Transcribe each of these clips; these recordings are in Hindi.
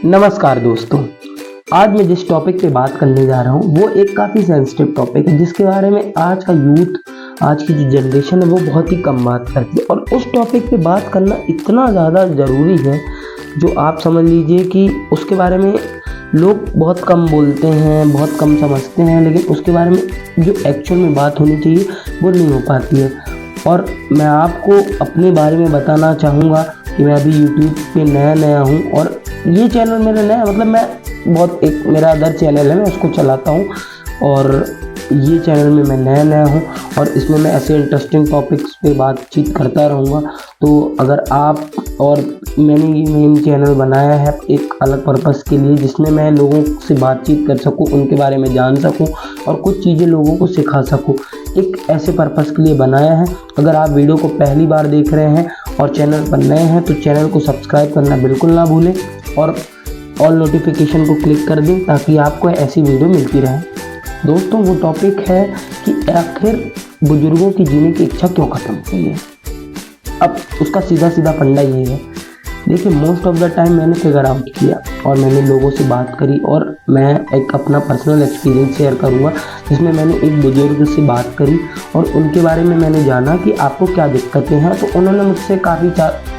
नमस्कार दोस्तों, आज मैं जिस टॉपिक पे बात करने जा रहा हूँ वो एक काफ़ी सेंसिटिव टॉपिक है जिसके बारे में आज का यूथ, आज की जो जनरेशन है वो बहुत ही कम बात करती है। और उस टॉपिक पे बात करना इतना ज़्यादा ज़रूरी है जो आप समझ लीजिए कि उसके बारे में लोग बहुत कम बोलते हैं, बहुत कम समझते हैं, लेकिन उसके बारे में जो एक्चुअल में बात होनी चाहिए वो नहीं हो पाती है। और मैं आपको अपने बारे में बताना चाहूँगा कि मैं अभी यूट्यूब पे नया हूँ और ये चैनल मेरा नया मतलब मैं बहुत एक मेरा अदर चैनल है, मैं उसको चलाता हूँ और ये चैनल में मैं नया हूँ और इसमें मैं ऐसे इंटरेस्टिंग टॉपिक्स पे बातचीत करता रहूँगा। तो अगर आप और मैंने ये मेन चैनल बनाया है एक अलग पर्पस के लिए जिसमें मैं लोगों से बातचीत कर सकूँ, उनके बारे में जान सकूँ और कुछ चीज़ें लोगों को सिखा सकूँ, एक ऐसे पर्पस के लिए बनाया है। अगर आप वीडियो को पहली बार देख रहे हैं और चैनल पर नए हैं तो चैनल को सब्सक्राइब करना बिल्कुल ना भूलें और ऑल नोटिफिकेशन को क्लिक कर दें ताकि आपको ऐसी वीडियो मिलती रहे। दोस्तों, वो टॉपिक है कि आखिर बुजुर्गों की जीने की इच्छा क्यों ख़त्म हुई है। अब उसका सीधा फंडा ये है, देखिए मोस्ट ऑफ द टाइम मैंने फिगर आउट किया और मैंने लोगों से बात करी और मैं एक अपना पर्सनल एक्सपीरियंस शेयर करूँगा जिसमें मैंने एक बुजुर्ग से बात करी और उनके बारे में मैंने जाना कि आपको क्या दिक्कतें हैं। तो उन्होंने मुझसे काफ़ी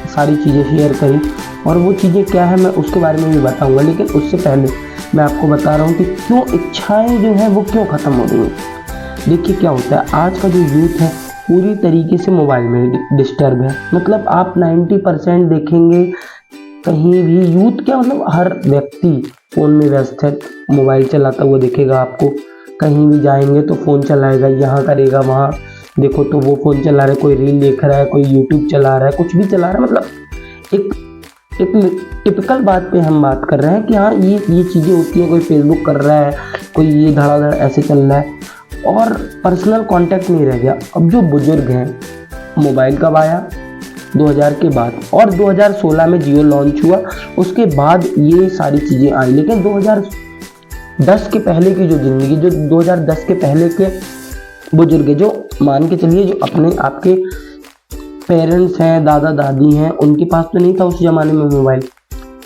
सारी चीज़ें शेयर करी और वो चीज़ें क्या है मैं उसके बारे में भी बताऊँगा, लेकिन उससे पहले मैं आपको बता रहा हूँ कि क्यों इच्छाएँ जो हैं वो क्यों ख़त्म हो रही हैं। देखिए क्या होता है, आज का जो यूथ है पूरी तरीके से मोबाइल में डिस्टर्ब है। मतलब आप 90% देखेंगे कहीं भी यूथ क्या मतलब हर व्यक्ति फ़ोन में व्यस्त है, मोबाइल चलाता हुआ दिखेगा आपको। कहीं भी जाएंगे तो फ़ोन चलाएगा, यहाँ करेगा, वहाँ देखो तो वो फ़ोन चला रहा है, कोई रील देख रहा है, कोई यूट्यूब चला रहा है, कुछ भी चला रहा है। मतलब एक टिपिकल बात पे हम बात कर रहे हैं कि हाँ ये चीज़ें होती हैं, कोई फेसबुक कर रहा है, कोई ये धड़ाधड़ ऐसे चल रहा है और पर्सनल कांटेक्ट नहीं रह गया। अब जो बुजुर्ग हैं, मोबाइल कब आया 2000 के बाद और 2016 में जियो लॉन्च हुआ, उसके बाद ये सारी चीज़ें आई। लेकिन 2010 के पहले की जो ज़िंदगी, जो 2010 के पहले के बुजुर्ग जो मान के चलिए जो अपने आपके पेरेंट्स हैं, दादा दादी हैं, उनके पास तो नहीं था उस ज़माने में मोबाइल।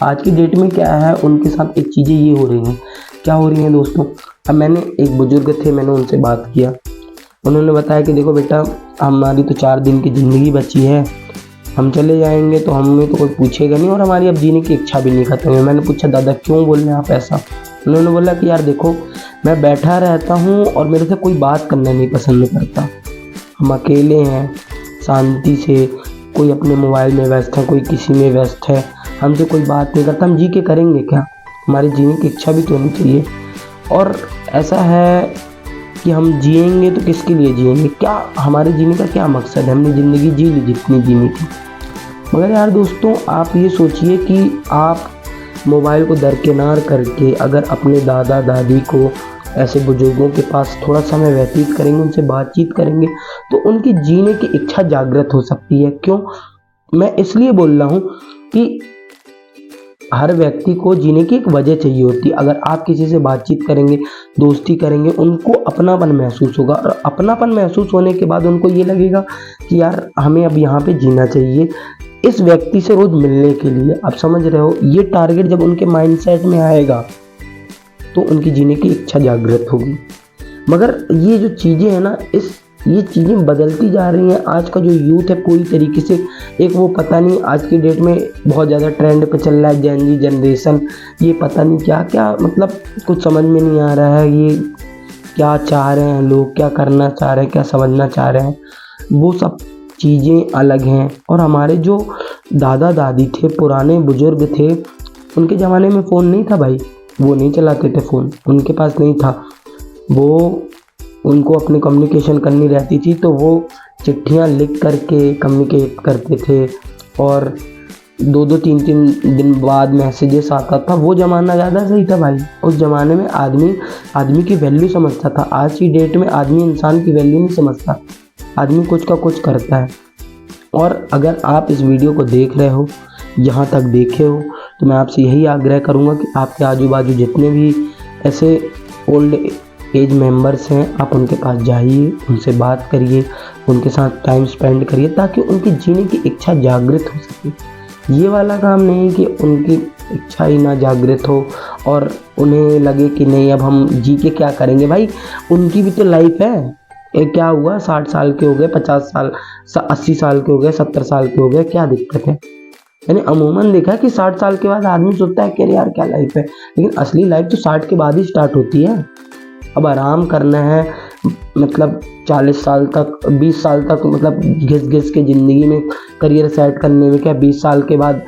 आज की डेट में क्या है, उनके साथ एक चीज़ें ये हो रही हैं। क्या हो रही हैं दोस्तों, अब मैंने एक बुजुर्ग थे, मैंने उनसे बात किया, उन्होंने बताया कि देखो बेटा हमारी तो 4 दिन की ज़िंदगी बची है, हम चले जाएंगे तो हमें तो कोई पूछेगा नहीं और हमारी अब जीने की इच्छा भी नहीं खत्म है। मैंने पूछा दादा क्यों बोल रहे हैं आप ऐसा। उन्होंने बोला कि यार देखो मैं बैठा रहता हूँ और मेरे से कोई बात करना नहीं पसंद करता, हम अकेले हैं, शांति से कोई अपने मोबाइल में व्यस्त है, कोई किसी में व्यस्त है, हमसे कोई बात नहीं करता, हम जी के करेंगे क्या, हमारी जीने की इच्छा भी तो होनी चाहिए। और ऐसा है कि हम जिएंगे तो किसके लिए जिएंगे, क्या हमारे जीने का क्या मकसद है, हमने ज़िंदगी जी ली जितनी जीनी थी। मगर यार दोस्तों आप ये सोचिए कि आप मोबाइल को दरकिनार करके अगर अपने दादा दादी को ऐसे बुजुर्गों के पास थोड़ा समय व्यतीत करेंगे, उनसे बातचीत करेंगे तो उनकी जीने की इच्छा जागृत हो सकती है। क्यों मैं इसलिए बोल रहा हूँ कि हर व्यक्ति को जीने की एक वजह चाहिए होती है। अगर आप किसी से बातचीत करेंगे, दोस्ती करेंगे, उनको अपनापन महसूस होगा और अपनापन महसूस होने के बाद उनको ये लगेगा कि यार हमें अब यहाँ पे जीना चाहिए इस व्यक्ति से रोज़ मिलने के लिए। आप समझ रहे हो, ये टारगेट जब उनके माइंडसेट में आएगा तो उनकी जीने की इच्छा जागृत होगी। मगर ये जो चीज़ें हैं ना, ये चीज़ें बदलती जा रही हैं। आज का जो यूथ है पूरी तरीके से एक वो पता नहीं, आज की डेट में बहुत ज़्यादा ट्रेंड पे चल रहा है जेन ज़ी जनरेशन, ये पता नहीं क्या मतलब कुछ समझ में नहीं आ रहा है ये क्या चाह रहे हैं लोग, क्या करना चाह रहे हैं, क्या समझना चाह रहे हैं, वो सब चीज़ें अलग हैं। और हमारे जो दादा दादी थे, पुराने बुजुर्ग थे, उनके ज़माने में फ़ोन नहीं था भाई, वो नहीं चलाते थे फ़ोन, उनके पास नहीं था। वो उनको अपनी कम्युनिकेशन करनी रहती थी तो वो चिट्ठियाँ लिख करके कम्युनिकेट करते थे और 2-2 3-3 दिन बाद मैसेजेस आता था। वो ज़माना ज़्यादा सही था भाई। उस ज़माने में आदमी की वैल्यू समझता था। आज की डेट में आदमी इंसान की वैल्यू नहीं समझता, आदमी कुछ का कुछ करता है। और अगर आप इस वीडियो को देख रहे हो, यहाँ तक देखे हो, तो मैं आपसे यही आग्रह करूँगा कि आपके आजू बाजू जितने भी ऐसे ओल्ड एज मेंबर्स हैं आप उनके पास जाइए, उनसे बात करिए, उनके साथ टाइम स्पेंड करिए ताकि उनकी जीने की इच्छा जागृत हो सके। ये वाला काम नहीं कि उनकी इच्छा ही ना जागृत हो और उन्हें लगे कि नहीं अब हम जी के क्या करेंगे। भाई उनकी भी तो लाइफ है। ये क्या हुआ, 60 साल के हो गए, 50 साल 80 साल के हो गए, 70 साल के हो गए, क्या दिक्कत है। मैंने अमूमन देखा कि 60 साल के बाद आदमी सोचता है कि अरे यार क्या लाइफ है, लेकिन असली लाइफ तो 60 के बाद ही स्टार्ट होती है। अब आराम करना है, मतलब 40 साल तक 20 साल तक मतलब घिस घिस के ज़िंदगी में करियर सेट करने में क्या 20 साल के बाद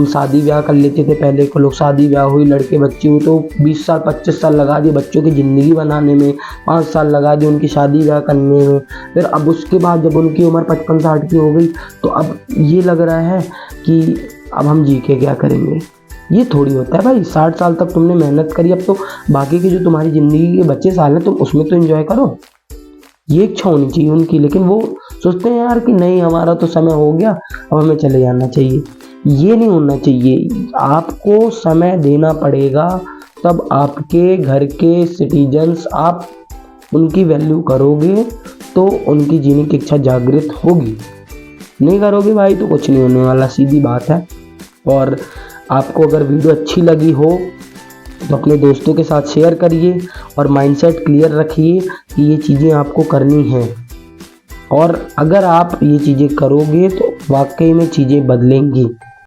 शादी ब्याह कर लेते थे। पहले को लोग शादी ब्याह हुई, लड़के बच्चे हुए तो 20 साल 25 साल लगा दिए बच्चों की ज़िंदगी बनाने में, 5 साल लगा दिए उनकी शादी ब्याह करने में। फिर अब उसके बाद जब उनकी उम्र 55-60 की हो गई तो अब ये लग रहा है कि अब हम जी के क्या करेंगे। ये थोड़ी होता है भाई, 60 साल तक तुमने मेहनत करी, अब तो बाकी के जो तुम्हारी ज़िंदगी के बच्चे साल हैं तुम उसमें तो एंजॉय करो। ये इच्छा होनी चाहिए उनकी, लेकिन वो सोचते हैं यार कि नहीं हमारा तो समय हो गया, अब हमें चले जाना चाहिए। ये नहीं होना चाहिए। आपको समय देना पड़ेगा, तब आपके घर के सिटीजन्स आप उनकी वैल्यू करोगे तो उनकी जीने की इच्छा जागृत होगी। नहीं करोगे भाई तो कुछ नहीं होने वाला, सीधी बात है। और आपको अगर वीडियो अच्छी लगी हो तो अपने दोस्तों के साथ शेयर करिए और माइंडसेट क्लियर रखिए कि ये चीज़ें आपको करनी हैं। और अगर आप ये चीज़ें करोगे तो वाकई में चीज़ें बदलेंगी।